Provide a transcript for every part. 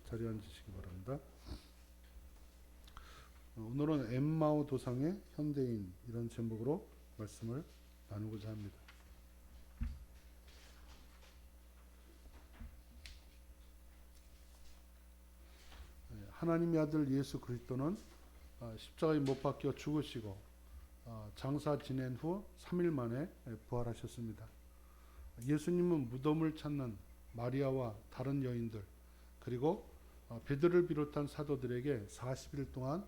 자리에 앉으시기 바랍니다. 오늘은 엠마오 도상의 현대인 이런 제목으로 말씀을 나누고자 합니다. 하나님의 아들 예수 그리스도는 십자가에 못 박혀 죽으시고 장사 지낸 후 3일 만에 부활하셨습니다. 예수님은 무덤을 찾는 마리아와 다른 여인들 그리고 베드로를 비롯한 사도들에게 40일 동안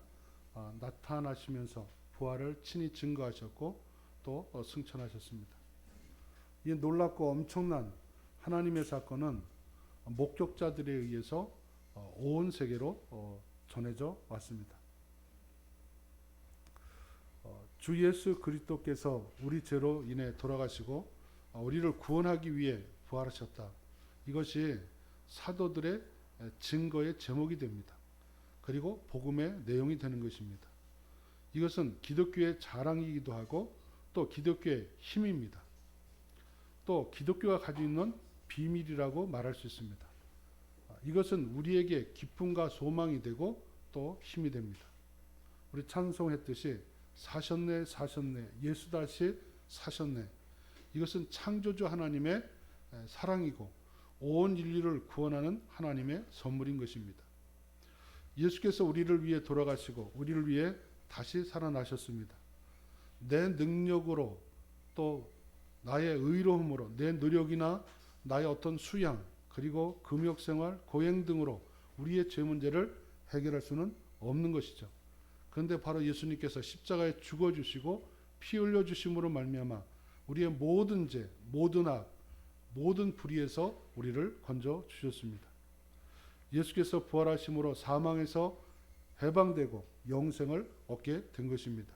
나타나시면서 부활을 친히 증거하셨고 또 승천하셨습니다. 이 놀랍고 엄청난 하나님의 사건은 목격자들에 의해서 온 세계로 전해져 왔습니다. 주 예수 그리스도께서 우리 죄로 인해 돌아가시고 우리를 구원하기 위해 부활하셨다. 이것이 사도들의 증거의 제목이 됩니다. 그리고 복음의 내용이 되는 것입니다. 이것은 기독교의 자랑이기도 하고 또 기독교의 힘입니다. 또 기독교가 가지고 있는 비밀이라고 말할 수 있습니다. 이것은 우리에게 기쁨과 소망이 되고 또 힘이 됩니다. 우리 찬송했듯이 사셨네 사셨네 예수 다시 사셨네. 이것은 창조주 하나님의 사랑이고 온 인류를 구원하는 하나님의 선물인 것입니다. 예수께서 우리를 위해 돌아가시고 우리를 위해 다시 살아나셨습니다. 내 능력으로 또 나의 의로움으로 내 노력이나 나의 어떤 수양 그리고 금욕생활, 고행 등으로 우리의 죄 문제를 해결할 수는 없는 것이죠. 그런데 바로 예수님께서 십자가에 죽어주시고 피 흘려주심으로 말미암아 우리의 모든 죄, 모든 악, 모든 불의에서 우리를 건져 주셨습니다. 예수께서 부활하심으로 사망에서 해방되고 영생을 얻게 된 것입니다.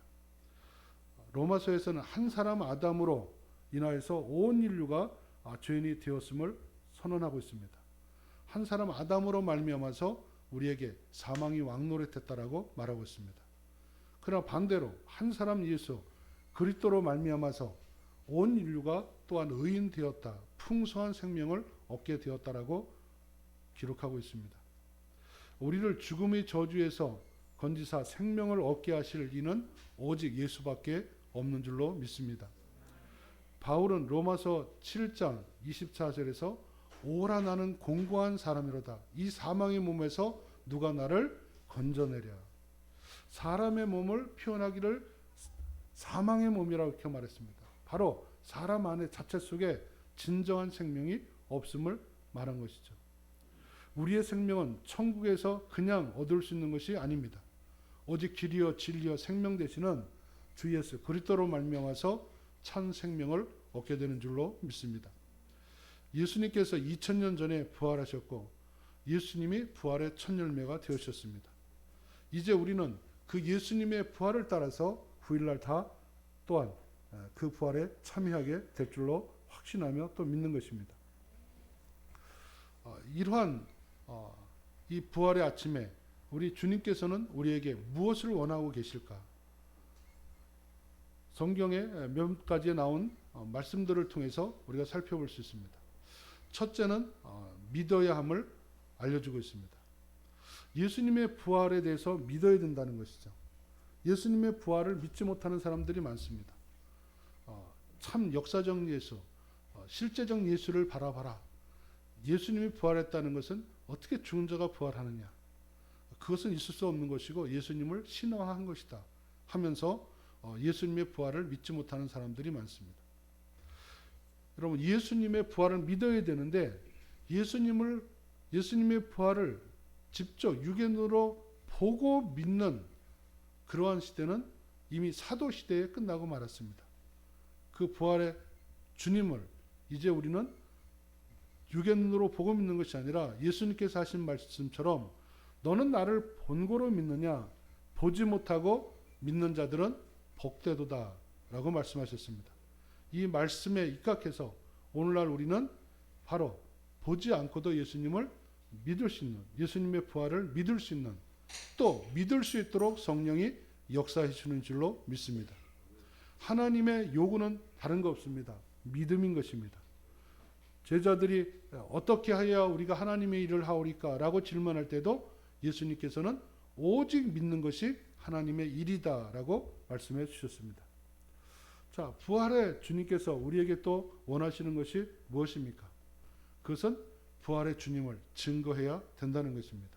로마서에서는 한 사람 아담으로 인하여서 온 인류가 죄인이 되었음을 선언하고 있습니다. 한 사람 아담으로 말미암아서 우리에게 사망이 왕노릇했다라고 말하고 있습니다. 그러나 반대로 한 사람 예수 그리스도로 말미암아서 온 인류가 또한 의인 되었다. 풍성한 생명을 얻게 되었다라고 기록하고 있습니다. 우리를 죽음의 저주에서 건지사 생명을 얻게 하실 이는 오직 예수밖에 없는 줄로 믿습니다. 바울은 로마서 7장 24절에서 오라 나는 공고한 사람이로다. 이 사망의 몸에서 누가 나를 건져내랴. 사람의 몸을 표현하기를 사망의 몸이라고 이렇게 말했습니다. 바로 사람 안에 자체 속에 진정한 생명이 없음을 말한 것이죠. 우리의 생명은 천국에서 그냥 얻을 수 있는 것이 아닙니다. 오직 길이요 진리요 생명 되시는 주 예수 그리스도로 말미암아서 참 생명을 얻게 되는 줄로 믿습니다. 예수님께서 2000년 전에 부활하셨고 예수님이 부활의 첫 열매가 되셨습니다. 이제 우리는 그 예수님의 부활을 따라서 후일날 다 또한 그 부활에 참여하게 될 줄로 확신하며 또 믿는 것입니다. 이러한 이 부활의 아침에 우리 주님께서는 우리에게 무엇을 원하고 계실까? 성경에 몇 가지에 나온 말씀들을 통해서 우리가 살펴볼 수 있습니다. 첫째는 믿어야 함을 알려주고 있습니다. 예수님의 부활에 대해서 믿어야 된다는 것이죠. 예수님의 부활을 믿지 못하는 사람들이 많습니다. 참 역사적 예수, 실제적 예수를 바라봐라. 예수님이 부활했다는 것은 어떻게 죽은 자가 부활하느냐. 그것은 있을 수 없는 것이고 예수님을 신화한 것이다 하면서 예수님의 부활을 믿지 못하는 사람들이 많습니다. 여러분 예수님의 부활을 믿어야 되는데 예수님의 부활을 직접 육안으로 보고 믿는 그러한 시대는 이미 사도 시대에 끝나고 말았습니다. 그 부활의 주님을 이제 우리는 육안으로 보고 믿는 것이 아니라 예수님께서 하신 말씀처럼 너는 나를 본고로 믿느냐 보지 못하고 믿는 자들은 복되도다 라고 말씀하셨습니다. 이 말씀에 입각해서 오늘날 우리는 바로 보지 않고도 예수님을 믿을 수 있는 예수님의 부활을 믿을 수 있는 또 믿을 수 있도록 성령이 역사해 주는 줄로 믿습니다. 하나님의 요구는 다른 거 없습니다. 믿음인 것입니다. 제자들이 어떻게 하여야 우리가 하나님의 일을 하오리까 라고 질문할 때도 예수님께서는 오직 믿는 것이 하나님의 일이다 라고 말씀해 주셨습니다. 자, 부활의 주님께서 우리에게 또 원하시는 것이 무엇입니까? 그것은 부활의 주님을 증거해야 된다는 것입니다.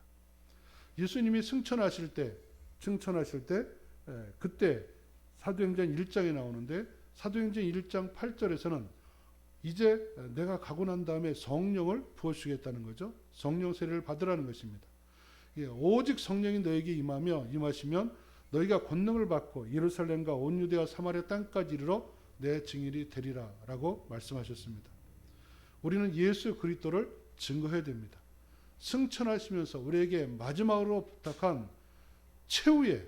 예수님이 승천하실 때 그때 사도행전 1장에 나오는데 사도행전 1장 8절에서는 이제 내가 가고 난 다음에 성령을 부어주겠다는 거죠. 성령 세례를 받으라는 것입니다. 오직 성령이 너에게 임하시면 너희가 권능을 받고 예루살렘과 온 유대와 사마리아 땅까지 이르러 내 증인이 되리라 라고 말씀하셨습니다. 우리는 예수 그리스도를 증거해야 됩니다. 승천하시면서 우리에게 마지막으로 부탁한 최후의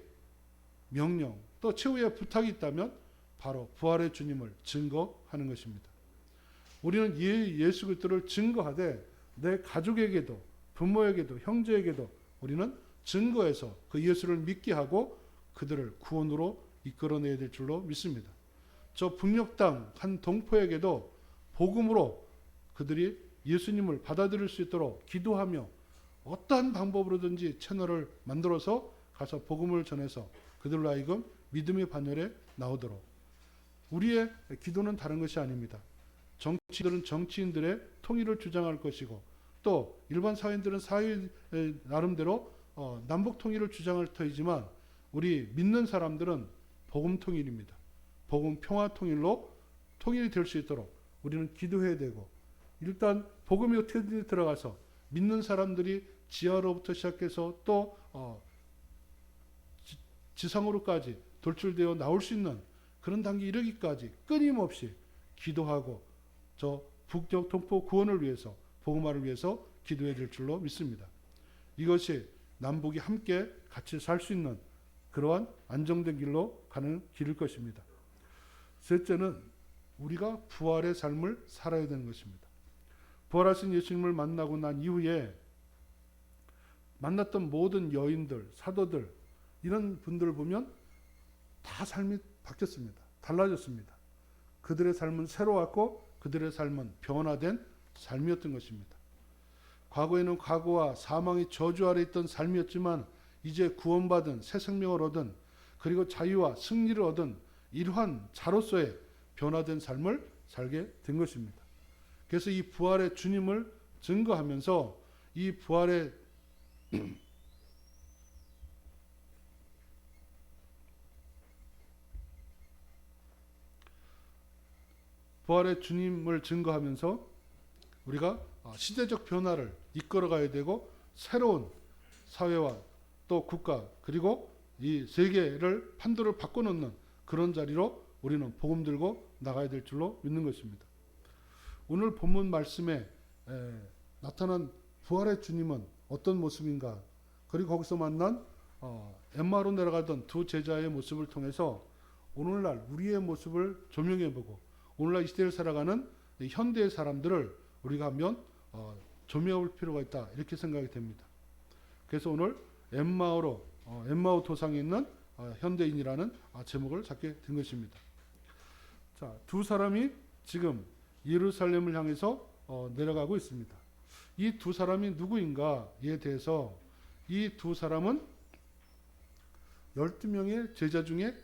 명령 또 최후의 부탁이 있다면 바로 부활의 주님을 증거하는 것입니다. 우리는 예수 그리스도를 증거하되 내 가족에게도 부모에게도 형제에게도 우리는 증거해서 그 예수를 믿게 하고 그들을 구원으로 이끌어내야 될 줄로 믿습니다. 저 북녘 땅 한 동포에게도 복음으로 그들이 예수님을 받아들일 수 있도록 기도하며 어떠한 방법으로든지 채널을 만들어서 가서 복음을 전해서 그들로 하여금 믿음의 반열에 나오도록 우리의 기도는 다른 것이 아닙니다. 정치인들은 정치인들의 통일을 주장할 것이고 또 일반 사회인들은 사회 나름대로 남북 통일을 주장할 터이지만 우리 믿는 사람들은 복음 통일입니다. 복음 평화 통일로 통일이 될 수 있도록 우리는 기도해야 되고 일단 복음이 어떻게든지 들어가서 믿는 사람들이 지하로부터 시작해서 또 지상으로까지 돌출되어 나올 수 있는 그런 단계에 이르기까지 끊임없이 기도하고 저 북녘 동포 구원을 위해서 복음화를 위해서 기도해야 될 줄로 믿습니다. 이것이 남북이 함께 같이 살 수 있는 그러한 안정된 길로 가는 길일 것입니다. 셋째는 우리가 부활의 삶을 살아야 되는 것입니다. 부활하신 예수님을 만나고 난 이후에 만났던 모든 여인들, 사도들 이런 분들을 보면 다 삶이 바뀌었습니다. 달라졌습니다. 그들의 삶은 새로웠고 그들의 삶은 변화된 삶이었던 것입니다. 과거에는 과거와 사망의 저주 아래 있던 삶이었지만 이제 구원받은 새 생명을 얻은 그리고 자유와 승리를 얻은 이러한 자로서의 변화된 삶을 살게 된 것입니다. 그래서 이 부활의 주님을 증거하면서 이 부활의 부활의 주님을 증거하면서 우리가 시대적 변화를 이끌어가야 되고 새로운 사회와 또 국가 그리고 이 세계를 판도를 바꿔놓는 그런 자리로 우리는 복음 들고 나가야 될 줄로 믿는 것입니다. 오늘 본문 말씀에 나타난 부활의 주님은 어떤 모습인가 그리고 거기서 만난 엠마로 내려가던 두 제자의 모습을 통해서 오늘날 우리의 모습을 조명해보고 오늘날 이 시대를 살아가는 현대의 사람들을 우리가 한번 조명해볼 필요가 있다 이렇게 생각이 됩니다. 그래서 오늘 엠마오 도상에 있는 현대인이라는 제목을 잡게 된 것입니다. 자, 두 사람이 지금 예루살렘을 향해서 내려가고 있습니다. 이 두 사람이 누구인가에 대해서 이 두 사람은 12명의 제자 중에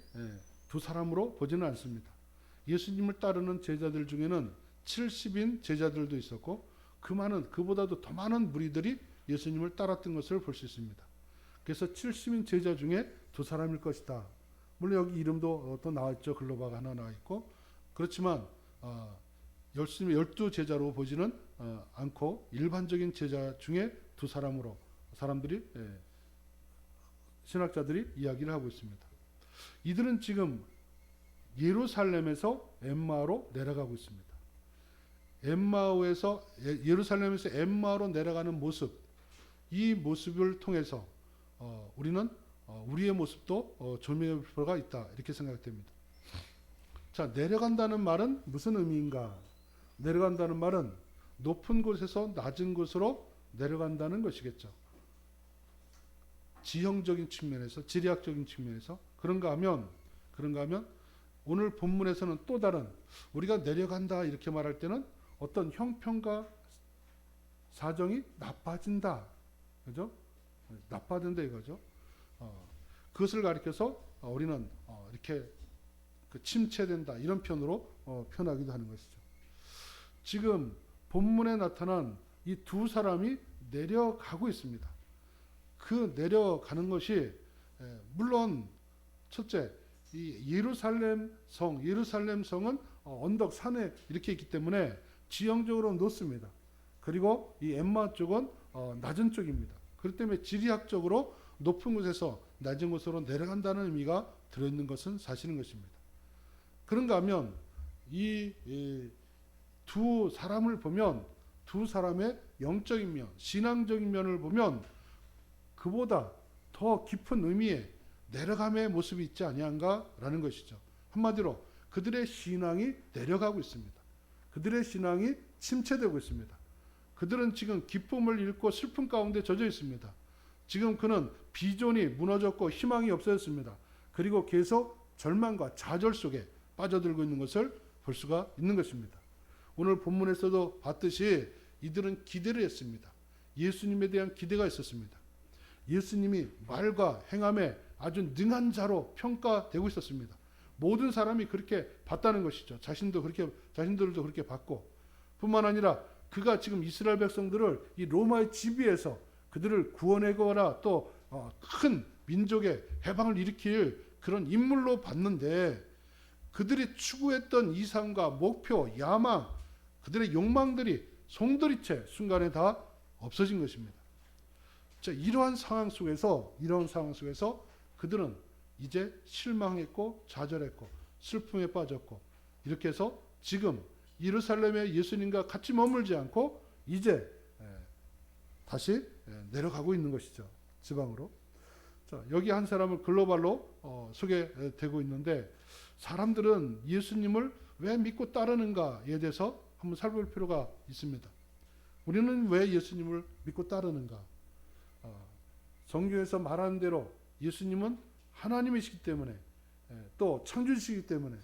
두 사람으로 보지는 않습니다. 예수님을 따르는 제자들 중에는 70인 제자들도 있었고 그보다도 더 많은 무리들이 예수님을 따랐던 것을 볼 수 있습니다. 그래서 70인 제자 중에 두 사람일 것이다. 물론 여기 이름도 또 나와 있죠. 글로바가 하나 나와 있고 그렇지만 12제자로 보지는 않고 일반적인 제자 중에 두 사람으로 사람들이 신학자들이 이야기를 하고 있습니다. 이들은 지금 예루살렘에서 엠마오로 내려가고 있습니다. 예루살렘에서 엠마오로 내려가는 모습, 이 모습을 통해서 우리는 우리의 모습도 조명해 볼 필요가 있다 이렇게 생각됩니다. 자, 내려간다는 말은 무슨 의미인가? 내려간다는 말은 높은 곳에서 낮은 곳으로 내려간다는 것이겠죠. 지형적인 측면에서, 지리학적인 측면에서 그런가 하면 오늘 본문에서는 또 다른 우리가 내려간다 이렇게 말할 때는 어떤 형편과 사정이 나빠진다. 그죠? 나빠진다 이거죠. 그것을 가리켜서 우리는 이렇게 그 침체된다 이런 표현으로 표현하기도 하는 것이죠. 지금 본문에 나타난 이 두 사람이 내려가고 있습니다. 그 내려가는 것이 물론 첫째 이 예루살렘 성은 언덕 산에 이렇게 있기 때문에 지형적으로 높습니다. 그리고 이 엠마 쪽은 낮은 쪽입니다. 그렇기 때문에 지리학적으로 높은 곳에서 낮은 곳으로 내려간다는 의미가 들어있는 것은 사실인 것입니다. 그런가 하면 이 두 사람을 보면 두 사람의 영적인 면, 신앙적인 면을 보면 그보다 더 깊은 의미의 내려감의 모습이 있지 아니한가라는 것이죠. 한마디로 그들의 신앙이 내려가고 있습니다. 그들의 신앙이 침체되고 있습니다. 그들은 지금 기쁨을 잃고 슬픔 가운데 젖어 있습니다. 지금 그는 비전이 무너졌고 희망이 없어졌습니다. 그리고 계속 절망과 좌절 속에 빠져들고 있는 것을 볼 수가 있는 것입니다. 오늘 본문에서도 봤듯이 이들은 기대를 했습니다. 예수님에 대한 기대가 있었습니다. 예수님이 말과 행함에 아주 능한 자로 평가되고 있었습니다. 모든 사람이 그렇게 봤다는 것이죠. 자신들도 그렇게 봤고, 뿐만 아니라 그가 지금 이스라엘 백성들을 이 로마의 지배에서 그들을 구원하거나 또 큰 민족의 해방을 일으킬 그런 인물로 봤는데, 그들이 추구했던 이상과 목표, 야망, 그들의 욕망들이 송두리째 순간에 다 없어진 것입니다. 자, 이러한 상황 속에서 그들은 이제 실망했고 좌절했고 슬픔에 빠졌고, 이렇게 해서 지금 예루살렘에 예수님과 같이 머물지 않고 이제 다시 내려가고 있는 것이죠. 지방으로. 자, 여기 한 사람을 글로벌로 소개되고 있는데, 사람들은 예수님을 왜 믿고 따르는가에 대해서 한번 살펴볼 필요가 있습니다. 우리는 왜 예수님을 믿고 따르는가? 성경에서 말하는 대로 예수님은 하나님이시기 때문에, 또 창조주시기 때문에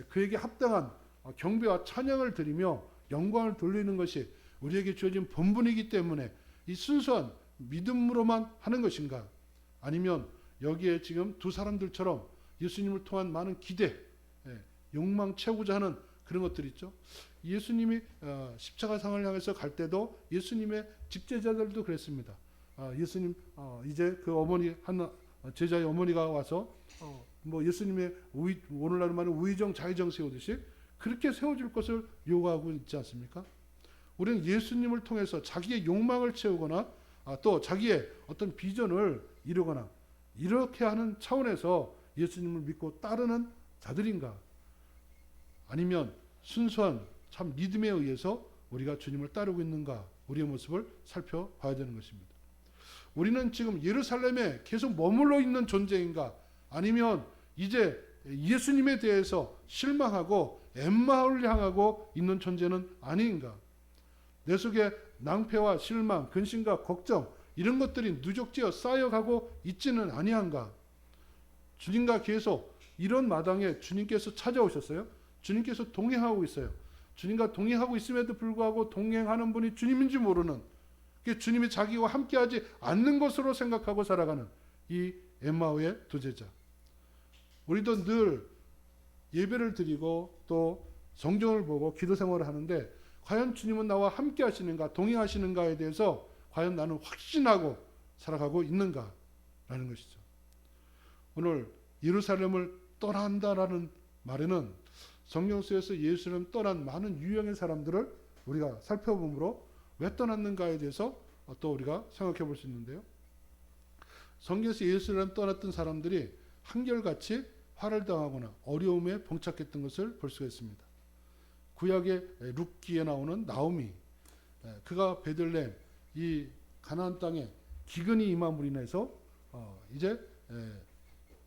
그에게 합당한 경배와 찬양을 드리며 영광을 돌리는 것이 우리에게 주어진 본분이기 때문에 이 순수한 믿음으로만 하는 것인가? 아니면 여기에 지금 두 사람들처럼 예수님을 통한 많은 기대, 욕망 채우고자 하는 그런 것들이 있죠. 예수님이 십자가상을 향해서 갈 때도 예수님의 집제자들도 그랬습니다. 예수님 이제 그 어머니 한 제자의 어머니가 와서 뭐 예수님의 오늘날 말은 우의정 자의정 세우듯이 그렇게 세워줄 것을 요구하고 있지 않습니까? 우리는 예수님을 통해서 자기의 욕망을 채우거나 또 자기의 어떤 비전을 이루거나 이렇게 하는 차원에서 예수님을 믿고 따르는 자들인가? 아니면 순수한 참 믿음에 의해서 우리가 주님을 따르고 있는가? 우리의 모습을 살펴봐야 되는 것입니다. 우리는 지금 예루살렘에 계속 머물러 있는 존재인가? 아니면 이제 예수님에 대해서 실망하고 엠마오를 향하고 있는 존재는 아닌가? 내 속에 낭패와 실망, 근심과 걱정 이런 것들이 누적지어 쌓여가고 있지는 아니한가? 주님과 계속 이런 마당에 주님께서 찾아오셨어요. 주님께서 동행하고 있어요. 주님과 동행하고 있음에도 불구하고 동행하는 분이 주님인지 모르는, 주님이 자기와 함께하지 않는 것으로 생각하고 살아가는 이 엠마오의 두 제자. 우리도 늘 예배를 드리고 또 성경을 보고 기도 생활을 하는데, 과연 주님은 나와 함께 하시는가, 동행하시는가에 대해서 과연 나는 확신하고 살아가고 있는가라는 것이죠. 오늘 예루살렘을 떠난다라는 말에는 성경 속에서 예수님 떠난 많은 유형의 사람들을 우리가 살펴보므로 왜 떠났는가에 대해서 또 우리가 생각해 볼 수 있는데요. 성경에서 예수님 떠났던 사람들이 한결같이 화를 당하거나 어려움에 봉착했던 것을 볼 수가 있습니다. 구약의 룻기에 나오는 나오미, 그가 베들레헴 이 가나안 땅에 기근이 임함으로 인해서 이제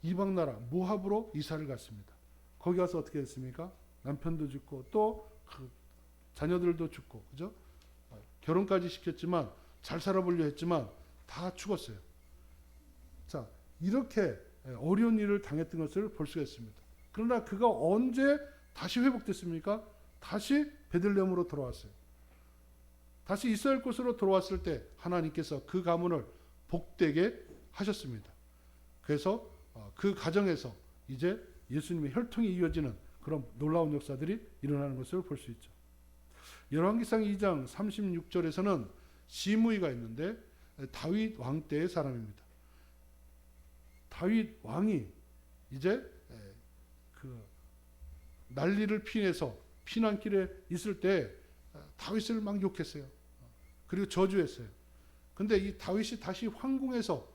이방 나라 모압으로 이사를 갔습니다. 거기 가서 어떻게 됐습니까? 남편도 죽고 또 그 자녀들도 죽고, 그죠? 결혼까지 시켰지만 잘 살아보려 했지만 다 죽었어요. 자, 이렇게 어려운 일을 당했던 것을 볼 수가 있습니다. 그러나 그가 언제 다시 회복됐습니까? 다시 베들레헴으로 돌아왔어요. 다시 이스라엘 곳으로 돌아왔을 때 하나님께서 그 가문을 복되게 하셨습니다. 그래서 그 가정에서 이제 예수님의 혈통이 이어지는 그런 놀라운 역사들이 일어나는 것을 볼 수 있죠. 열왕기상 2장 36절에서는 시므이가 있는데 다윗 왕 때의 사람입니다. 다윗 왕이 이제 그 난리를 피해서 피난길에 있을 때 다윗을 막 욕했어요. 그리고 저주했어요. 근데 이 다윗이 다시 황궁에서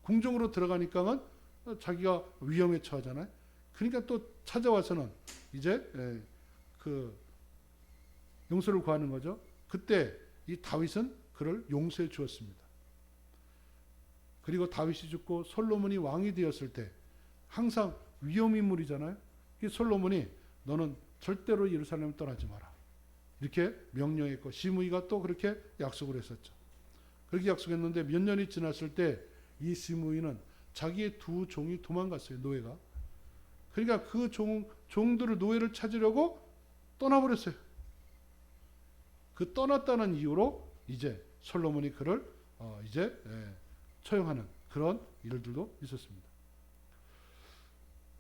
궁정으로 들어가니까는 자기가 위험에 처하잖아요. 그러니까 또 찾아와서는 이제 그 용서를 구하는 거죠. 그때 이 다윗은 그를 용서해 주었습니다. 그리고 다윗이 죽고 솔로몬이 왕이 되었을 때 항상 위험 인물이잖아요. 이 솔로몬이 너는 절대로 예루살렘을 떠나지 마라. 이렇게 명령했고 시므이가 또 그렇게 약속을 했었죠. 그렇게 약속했는데 몇 년이 지났을 때 이 시므이는 자기의 두 종이 도망갔어요. 노예가. 그러니까 그 종들을 노예를 찾으려고 떠나버렸어요. 그 떠났다는 이유로 이제 솔로몬이 그를 이제 처형하는 그런 일들도 있었습니다.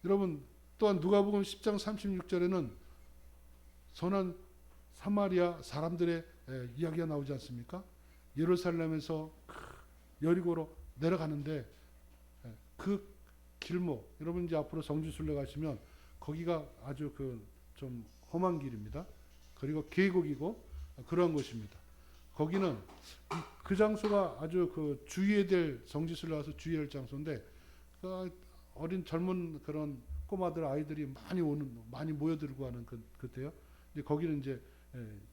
여러분 또한 누가복음 10장 36절에는 선한 사마리아 사람들의 이야기가 나오지 않습니까? 예루살렘에서 여리고로 내려가는데 그 길목, 여러분 이제 앞으로 성지순례 가시면 거기가 아주 그 좀 험한 길입니다. 그리고 계곡이고 그러한 곳입니다. 거기는 그 장소가 아주 그 주의해야 될, 성지순례 가서 주의할 장소인데 그 어린 젊은 그런 꼬마들 아이들이 많이 모여들고 하는 그때요. 이제 거기는 이제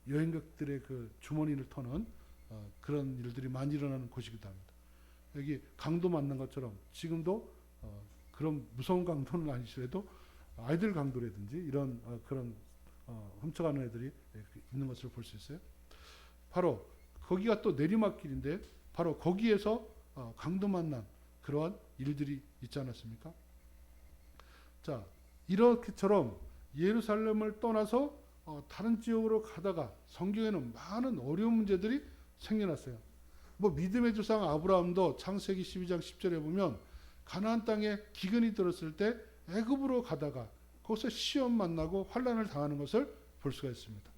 여행객들의 그 주머니를 터는 그런 일들이 많이 일어나는 곳이기도 합니다. 여기 강도 만난 것처럼 지금도 그런 무서운 강도는 아니시라도 아이들 강도라든지 이런 그런 훔쳐가는 애들이 있는 것을 볼 수 있어요. 바로 거기가 또 내리막길인데 바로 거기에서 강도 만난 그러한 일들이 있지 않았습니까? 자, 이렇게처럼 예루살렘을 떠나서 다른 지역으로 가다가 성경에는 많은 어려운 문제들이 생겨났어요. 뭐 믿음의 조상 아브라함도 창세기 12장 10절에 보면 가나안 땅에 기근이 들었을 때 애굽으로 가다가 거기서 시험 만나고 환난을 당하는 것을 볼 수가 있습니다.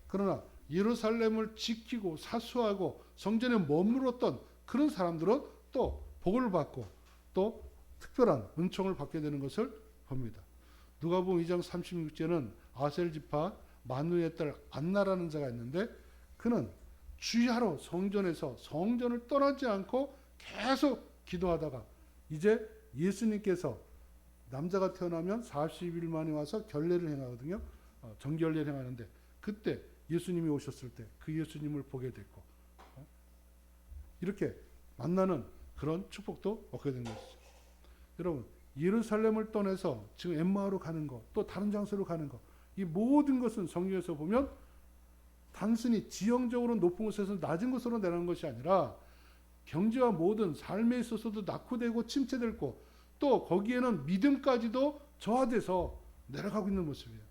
그러나 예루살렘을 지키고 사수하고 성전에 머물렀던 그런 사람들은 또 복을 받고 또 특별한 은총을 받게 되는 것을 봅니다. 누가복음 2장 36절에는 아셀 지파 마누의 딸 안나라는 자가 있는데 그는 주야로 성전에서 성전을 떠나지 않고 계속 기도하다가 이제 예수님께서 남자가 태어나면 40일 만에 와서 결례를 행하거든요. 정결례를 행하는데 그때 예수님이 오셨을 때 그 예수님을 보게 됐고 이렇게 만나는 그런 축복도 얻게 된 것이죠. 여러분 예루살렘을 떠나서 지금 엠마오로 가는 것, 또 다른 장소로 가는 것, 이 모든 것은 성경에서 보면 단순히 지형적으로 높은 곳에서 낮은 곳으로 내려가는 것이 아니라 경제와 모든 삶에 있어서도 낙후되고 침체되고 또 거기에는 믿음까지도 저하돼서 내려가고 있는 모습이에요.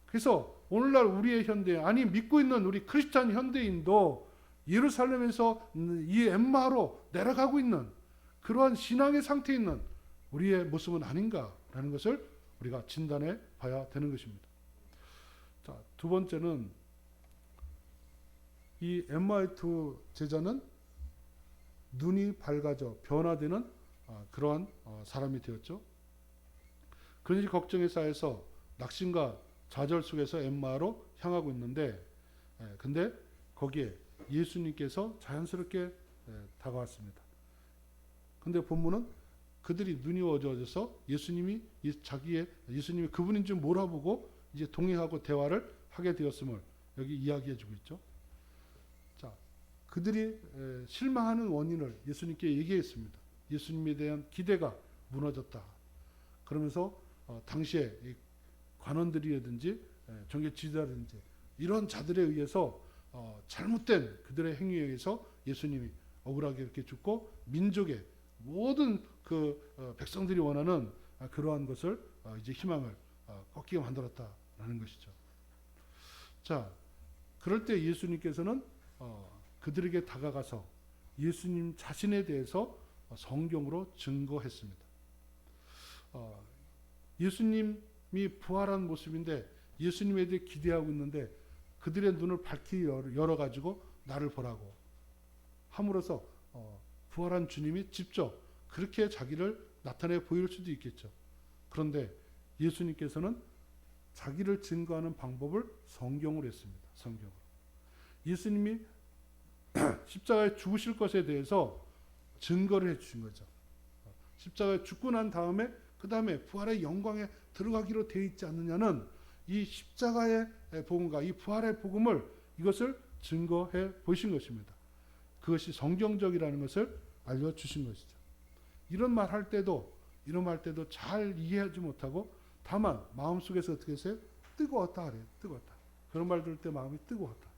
그래서 오늘날 우리의 현대, 아니 믿고 있는 우리 크리스찬 현대인도 예루살렘에서 이 엠마오로 내려가고 있는 그러한 신앙의 상태에 있는 우리의 모습은 아닌가라는 것을 우리가 진단해 봐야 되는 것입니다. 자, 두 번째는 이 엠마오의 두 제자는 눈이 밝아져 변화되는 그러한 사람이 되었죠. 그런지 걱정에 쌓여서 낙심과 좌절 속에서 엠마오로 향하고 있는데 근데 거기에 예수님께서 자연스럽게 다가왔습니다. 근데 본문은 그들이 눈이 어두워져서 예수님이 그분인 줄 몰아보고 이제 동행하고 대화를 하게 되었음을 여기 이야기해 주고 있죠. 자, 그들이 실망하는 원인을 예수님께 얘기했습니다. 예수님에 대한 기대가 무너졌다. 그러면서 당시에 관원들이라든지 종교 지도자라든지 이런 자들에 의해서 잘못된 그들의 행위에 의해서 예수님이 억울하게 이렇게 죽고 민족의 모든 그 백성들이 원하는 그러한 것을 이제 희망을 꺾이게 만들었다라는 것이죠. 자, 그럴 때 예수님께서는 그들에게 다가가서 예수님 자신에 대해서 성경으로 증거했습니다. 예수님이 부활한 모습인데 예수님에 대해 기대하고 있는데 그들의 눈을 밝히 열어가지고 나를 보라고 함으로써 부활한 주님이 직접 그렇게 자기를 나타내 보일 수도 있겠죠. 그런데 예수님께서는 자기를 증거하는 방법을 성경으로 했습니다. 성경으로. 예수님이 십자가에 죽으실 것에 대해서 증거를 해주신 거죠. 십자가에 죽고 난 다음에 그 다음에 부활의 영광에 들어가기로 되어 있지 않느냐는 이 십자가의 복음과 이 부활의 복음을 이것을 증거해 보신 것입니다. 그것이 성경적이라는 것을 알려주신 것이죠. 이런 말 할 때도 잘 이해하지 못하고 다만 마음속에서 어떻게 했어요? 뜨거웠다 그래요. 뜨거웠다. 그런 말 들을 때 마음이 뜨거웠다.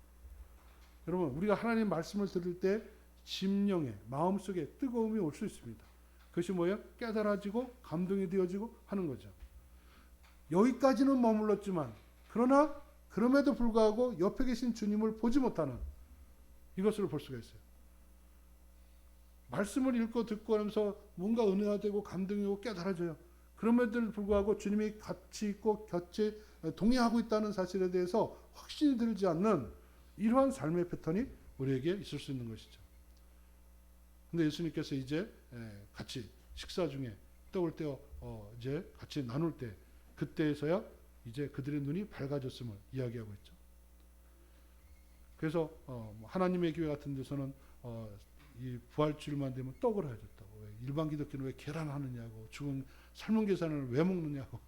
여러분 우리가 하나님 말씀을 들을 때 심령에 마음속에 뜨거움이 올 수 있습니다. 그것이 뭐예요? 깨달아지고 감동이 되어지고 하는 거죠. 여기까지는 머물렀지만 그러나 그럼에도 불구하고 옆에 계신 주님을 보지 못하는 이것을 볼 수가 있어요. 말씀을 읽고 듣고 하면서 뭔가 은혜가 되고 감동이 오고 깨달아져요. 그럼에도 불구하고 주님이 같이 있고 곁에 동행하고 있다는 사실에 대해서 확신이 들지 않는 이러한 삶의 패턴이 우리에게 있을 수 있는 것이죠. 근데 예수님께서 이제 같이 식사 중에 떡을 떼어 이제 같이 나눌 때 그때에서야 이제 그들의 눈이 밝아졌음을 이야기하고 있죠. 그래서 하나님의 교회 같은 데서는 이 부활주일만 되면 떡을 해줬다고. 왜 일반 기독교는 왜 계란 하느냐고, 죽은 삶은 계산을 왜 먹느냐고.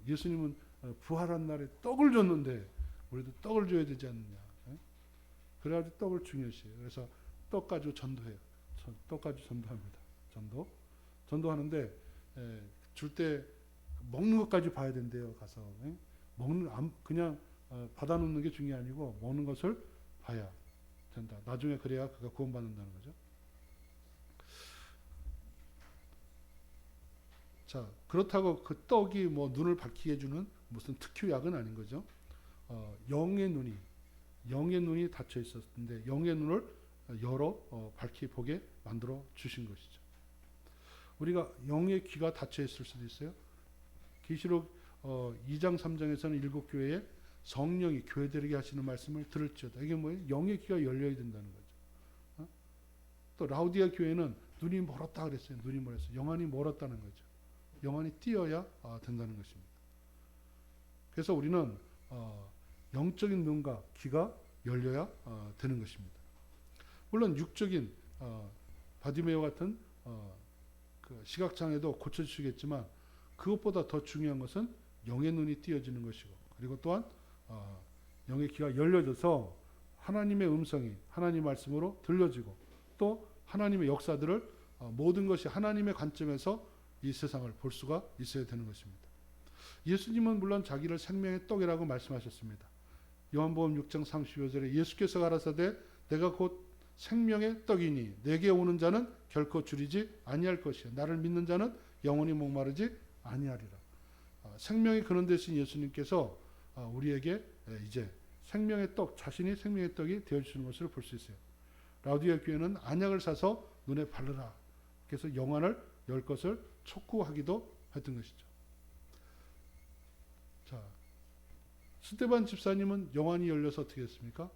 예수님은 부활한 날에 떡을 줬는데 우리도 떡을 줘야 되지 않느냐. 그래가지고 떡을 중요시해요. 그래서 떡 가지고 전도해요. 떡 가지고 전도합니다. 전도하는데 줄 때 먹는 것까지 봐야 된대요. 가서 그냥 받아놓는 게 중요한 게 아니고 먹는 것을 봐야 된다. 나중에 그래야 그가 구원받는다는 거죠. 자, 그렇다고 그 떡이 뭐 눈을 밝히게 해주는 무슨 특효약은 아닌 거죠. 영의 눈이 닫혀 있었는데 영의 눈을 열어 밝히 보게 만들어 주신 것이죠. 우리가 영의 귀가 닫혀 있을 수도 있어요. 계시록 2장 3장에서는 일곱 교회에 성령이 교회들에게 하시는 말씀을 들을지어다. 이게 뭐예요? 영의 귀가 열려야 된다는 거죠. 또 라우디아 교회는 눈이 멀었다 그랬어요. 눈이 멀었어요. 영안이 멀었다는 거죠. 영안이 띄어야 된다는 것입니다. 그래서 우리는 영적인 눈과 귀가 열려야 되는 것입니다. 물론 육적인 바디메오 같은 그 시각장애도 고쳐주시겠지만 그것보다 더 중요한 것은 영의 눈이 띄어지는 것이고 그리고 또한 영의 귀가 열려져서 하나님의 음성이 하나님 말씀으로 들려지고 또 하나님의 역사들을 모든 것이 하나님의 관점에서 이 세상을 볼 수가 있어야 되는 것입니다. 예수님은 물론 자기를 생명의 떡이라고 말씀하셨습니다. 요한복음 6장 35절에 예수께서 가라사대 내가 곧 생명의 떡이니 내게 오는 자는 결코 줄이지 아니할 것이요 나를 믿는 자는 영원히 목마르지 아니하리라. 생명이 근원 되신 예수님께서 우리에게 이제 생명의 떡, 자신이 생명의 떡이 되어주시는 것을 볼 수 있어요. 라우디아 교회는 안약을 사서 눈에 바르라. 그래서 영안을 열 것을 촉구하기도 했던 것이죠. 자, 스데반 집사님은 영안이 열려서 어떻게 했습니까?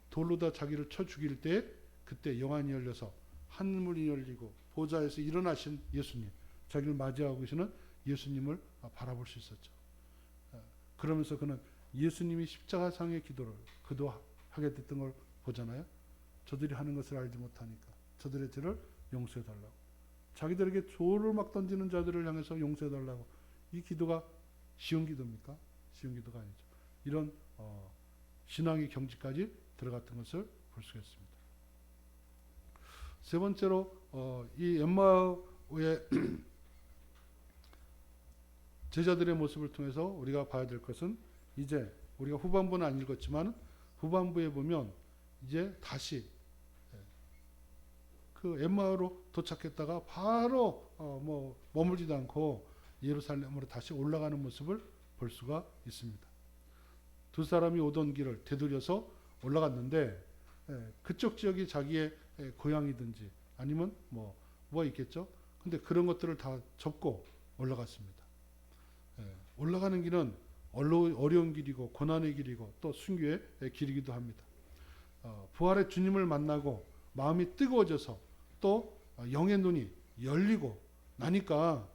돌로다 자기를 쳐 죽일 때 그때 영안이 열려서 하늘문이 열리고 보좌에서 일어나신 예수님, 자기를 맞이하고 계시는 예수님을 바라볼 수 있었죠. 그러면서 그는 예수님이 십자가상의 기도하게 됐던 걸 보잖아요. 저들이 하는 것을 알지 못하니까 저들의 죄를 용서해달라고. 자기들에게 돌을 막 던지는 자들을 향해서 용서해달라고. 이 기도가 쉬운 기도입니까? 쉬운 기도가 아니죠. 이런 신앙의 경지까지 들어갔던 것을 볼 수가 있습니다. 세 번째로 이 엠마오의 제자들의 모습을 통해서 우리가 봐야 될 것은 이제 우리가 후반부는 안 읽었지만 후반부에 보면 이제 다시 그 엠마오로 도착했다가 바로 머물지도 않고 예루살렘으로 다시 올라가는 모습을 볼 수가 있습니다. 두 사람이 오던 길을 되돌려서 올라갔는데 그쪽 지역이 자기의 고향이든지 아니면 뭐가 있겠죠. 근데 그런 것들을 다 접고 올라갔습니다. 올라가는 길은 어려운 길이고 고난의 길이고 또 순교의 길이기도 합니다. 부활의 주님을 만나고 마음이 뜨거워져서 또 영의 눈이 열리고 나니까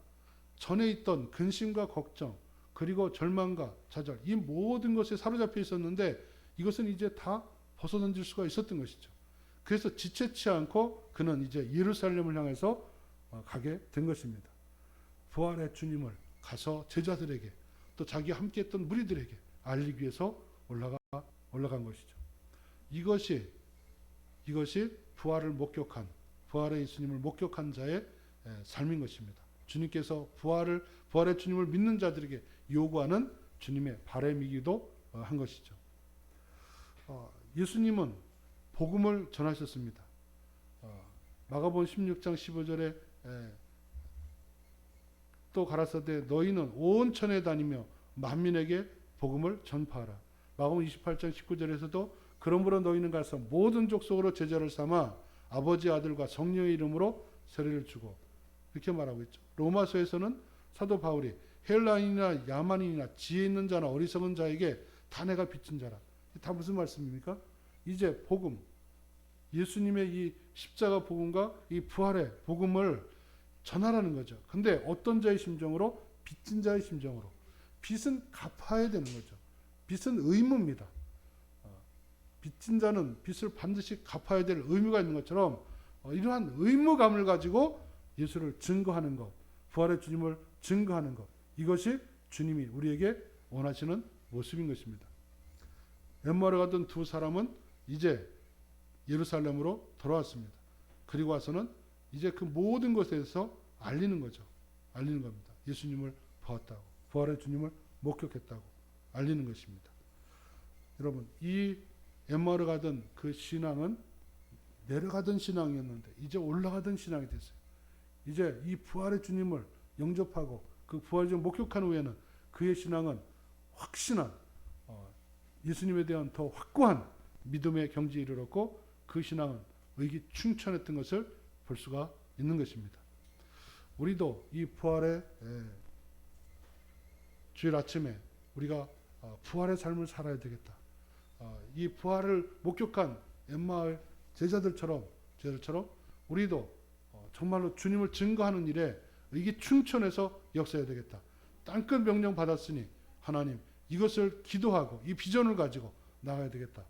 전에 있던 근심과 걱정 그리고 절망과 좌절 이 모든 것에 사로잡혀 있었는데 이것은 이제 다 벗어던질 수가 있었던 것이죠. 그래서 지체치 않고 그는 이제 예루살렘을 향해서 가게 된 것입니다. 부활의 주님을 가서 제자들에게 또 자기와 함께했던 무리들에게 알리기 위해서 올라간 것이죠. 이것이 부활을 목격한 부활의 예수님을 목격한 자의 삶인 것입니다. 주님께서 부활의 주님을 믿는 자들에게 요구하는 주님의 바람이기도 한 것이죠. 예수님은 복음을 전하셨습니다. 마가복음 16장 15절에 또 가라사대 너희는 온 천에 다니며 만민에게 복음을 전파하라. 마가복음 28장 19절에서도 그러므로 너희는 가서 모든 족속으로 제자를 삼아 아버지 아들과 성령의 이름으로 세례를 주고 이렇게 말하고 있죠. 로마서에서는 사도 바울이 헬라인이나 야만인이나 지혜 있는 자나 어리석은 자에게 다 내가 빚진 자라. 다 무슨 말씀입니까? 이제 복음 예수님의 이 십자가 복음과 이 부활의 복음을 전하라는 거죠. 근데 어떤 자의 심정으로? 빚진 자의 심정으로. 빚은 갚아야 되는 거죠. 빚은 의무입니다. 빚진 자는 빚을 반드시 갚아야 될 의무가 있는 것처럼 이러한 의무감을 가지고 예수를 증거하는 것, 부활의 주님을 증거하는 것, 이것이 주님이 우리에게 원하시는 모습인 것입니다. 엠마오로 가던 두 사람은 이제 예루살렘으로 돌아왔습니다. 그리고 와서는 이제 그 모든 것에 대해서 알리는 거죠. 알리는 겁니다. 예수님을 보았다고, 부활의 주님을 목격했다고 알리는 것입니다. 여러분, 이 엠마오로 가던 그 신앙은 내려가던 신앙이었는데 이제 올라가던 신앙이 됐어요. 이제 이 부활의 주님을 영접하고 그 부활의 주님을 목격한 후에는 그의 신앙은 확신한 예수님에 대한 더 확고한 믿음의 경지에 이르렀고 그 신앙은 의기충천했던 것을 볼 수가 있는 것입니다. 우리도 이 부활의 주일 아침에 우리가 부활의 삶을 살아야 되겠다. 이 부활을 목격한 엠마오의 제자들처럼 우리도 정말로 주님을 증거하는 일에 의기충천해서 역사해야 되겠다. 땅끝 명령 받았으니 하나님 이것을 기도하고 이 비전을 가지고 나가야 되겠다.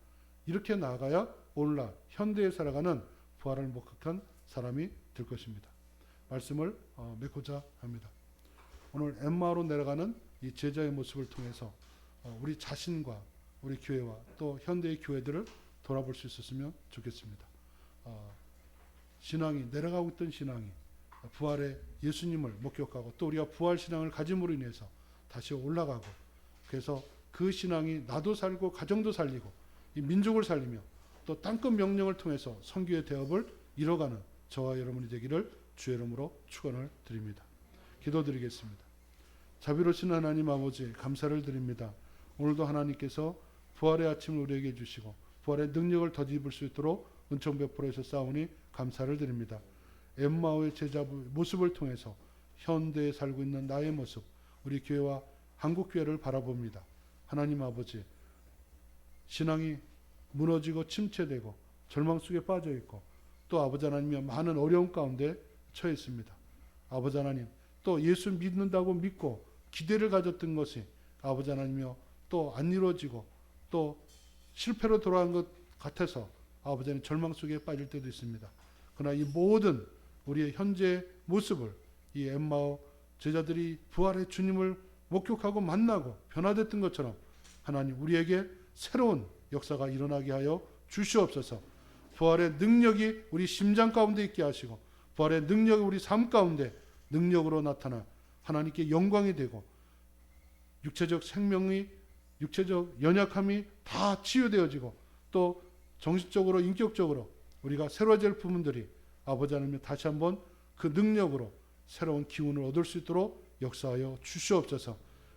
이렇게 나아가야 오늘날 현대에 살아가는 부활을 목격한 사람이 될 것입니다. 말씀을 맺고자 합니다. 오늘 엠마오로 내려가는 이 제자의 모습을 통해서 우리 자신과 우리 교회와 또 현대의 교회들을 돌아볼 수 있었으면 좋겠습니다. 신앙이 내려가고 있던 신앙이 부활의 예수님을 목격하고 또 우리가 부활 신앙을 가짐으로 인해서 다시 올라가고 그래서 그 신앙이 나도 살고 가정도 살리고 이 민족을 살리며 또 땅끝 명령을 통해서 선교의 대업을 이뤄가는 저와 여러분이 되기를 주의 이름으로 축원을 드립니다. 기도드리겠습니다. 자비로우신 하나님 아버지 감사를 드립니다. 오늘도 하나님께서 부활의 아침을 우리에게 주시고 부활의 능력을 덧입을 수 있도록 은총 베풀어 주셨사오니 감사를 드립니다. 엠마오의 제자 모습을 통해서 현대에 살고 있는 나의 모습 우리 교회와 한국교회를 바라봅니다. 하나님 아버지 신앙이 무너지고 침체되고 절망 속에 빠져 있고 또 아버지 하나님이 많은 어려움 가운데 처해 있습니다. 아버지 하나님 또 예수 믿는다고 믿고 기대를 가졌던 것이 아버지 하나님이여 또 안 이루어지고 또 실패로 돌아간 것 같아서 아버지 하나님 절망 속에 빠질 때도 있습니다. 그러나 이 모든 우리의 현재의 모습을 이 엠마오 제자들이 부활의 주님을 목격하고 만나고 변화됐던 것처럼 하나님 우리에게 새로운 역사가 일어나게 하여 주시옵소서. 부활의 능력이 우리 심장 가운데 있게 하시고 부활의 능력이 우리 삶 가운데 능력으로 나타나 하나님께 영광이 되고 육체적 생명이 육체적 연약함이 다 치유되어지고 또 정신적으로 인격적으로 우리가 새로워질 부분들이 아버지 하나님 다시 한번 그 능력으로 새로운 기운을 얻을 수 있도록 역사하여 주시옵소서.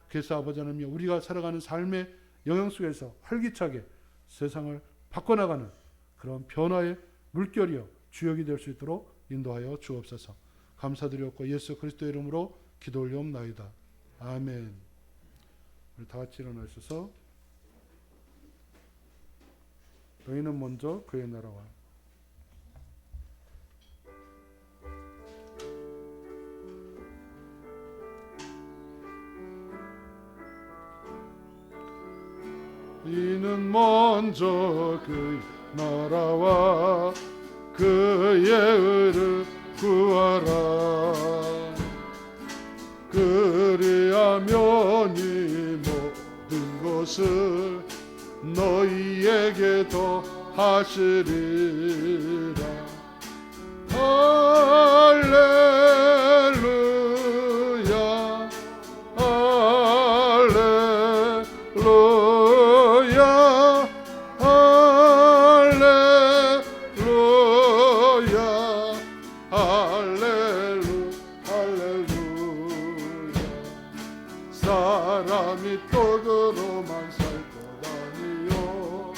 그래서 아버지 하나님 우리가 살아가는 삶의 영향 속에서 활기차게 세상을 바꿔나가는 그런 변화의 물결이여 주역이 될 수 있도록 인도하여 주옵소서. 감사드렸고 예수 그리스도의 이름으로 기도 올려옵나이다. 아멘. 우리 다 같이 일어나셔서 너희는 먼저 그의 나라와 이는 먼저 그의 나라와 그의 의를 구하라. 그리하면 이 모든 것을 너희에게 더하시리라. 할렐루야 할렐루야 할렐루야 할렐루야. 사람이 떡으로만 살 것 아니요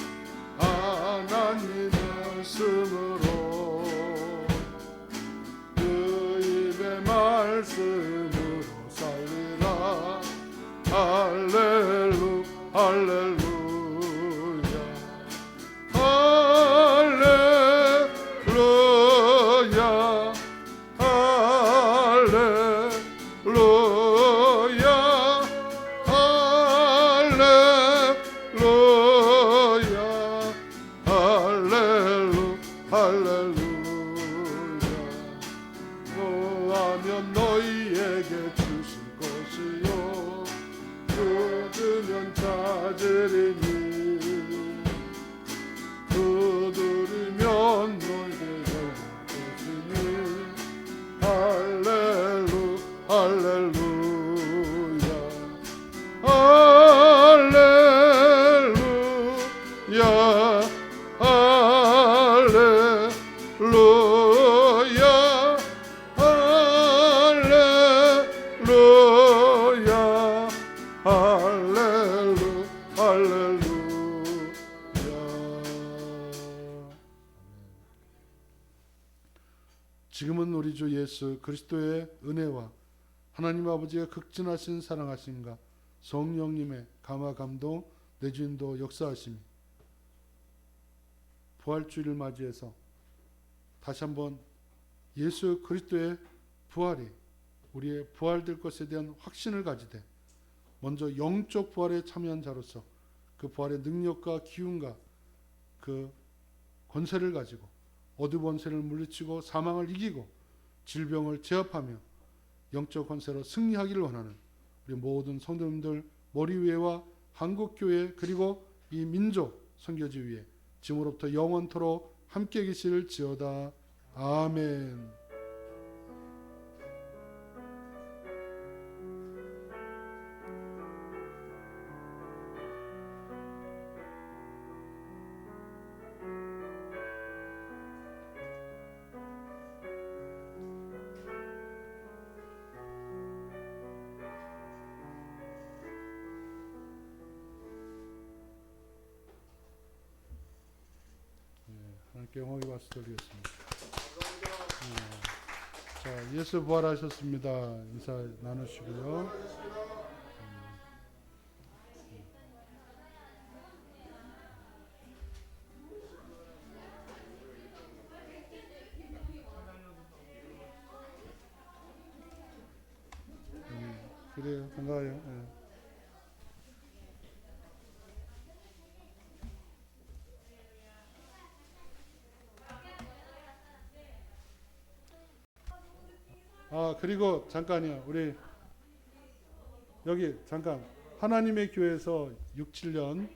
하나님 말씀으로 그 입의 말씀으로 살리라. 할렐루 할렐루야 할렐루야 할렐루야 할렐루야 할렐루야. 노하면 너희에게 주실 것이요 두드면 찾으리니 두드리면 너희에게 열릴 것이니. 할렐루 할렐루야 할렐루야 할렐루야 할렐루야 할렐루야. 지금은 우리 주 예수 그리스도의 은혜와 하나님 아버지의 극진하신 사랑하심과 성령님의 감화 감동 내주인도 역사하심이 부활주의를 맞이해서 다시 한번 예수 그리스도의 부활이 우리의 부활될 것에 대한 확신을 가지되 먼저 영적 부활에 참여한 자로서 그 부활의 능력과 기운과 그 권세를 가지고 어두 번세를 물리치고 사망을 이기고 질병을 제압하며 영적 권세로 승리하기를 원하는 우리 모든 성도님들 머리 위에와 한국교회 그리고 이 민족 선교지 위에 지금으로부터 영원토록 함께 계실지어다. 아멘. 하나님께 영광의 박수 드리겠습니다. 자, 예수 부활하셨습니다. 인사 나누시고요. 그래요. 반가워요. 네. 그리고 잠깐요. 우리 여기 잠깐 하나님의 교회에서 6, 7년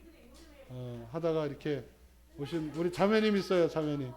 하다가 이렇게 오신 우리 자매님 있어요. 자매님.